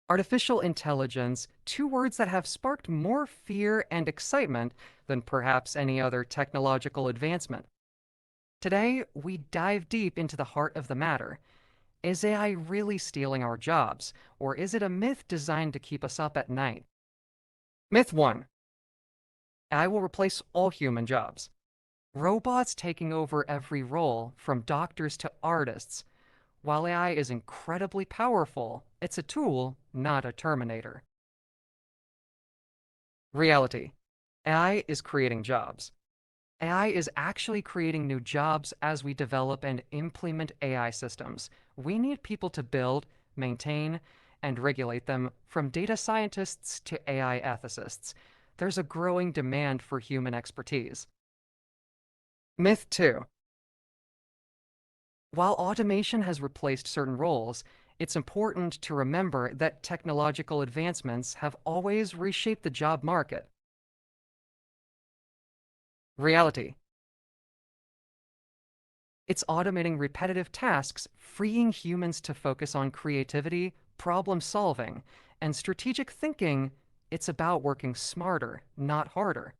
Artificial intelligence, two words that have sparked more fear and excitement than perhaps any other technological advancement. Today, we dive deep into the heart of the matter. Is AI really stealing our jobs, or is it a myth designed to keep us up at night? Myth 1: AI will replace all human jobs. Robots taking over every role, from doctors to artists. While AI is incredibly powerful, it's a tool, not a terminator. Reality: AI is creating jobs. AI is actually creating new jobs as we develop and implement AI systems. We need people to build, maintain, and regulate them, from data scientists to AI ethicists. There's a growing demand for human expertise. Myth 2: while automation has replaced certain roles, it's important to remember that technological advancements have always reshaped the job market. Reality: it's automating repetitive tasks, freeing humans to focus on creativity, problem solving, and strategic thinking. It's about working smarter, not harder.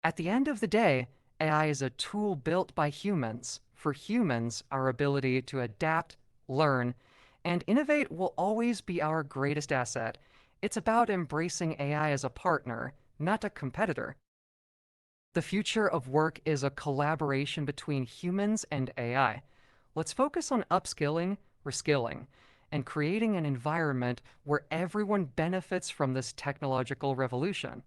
At the end of the day, AI is a tool built by humans. For humans, our ability to adapt, learn, and innovate will always be our greatest asset. It's about embracing AI as a partner, not a competitor. The future of work is a collaboration between humans and AI. Let's focus on upskilling, reskilling, and creating an environment where everyone benefits from this technological revolution.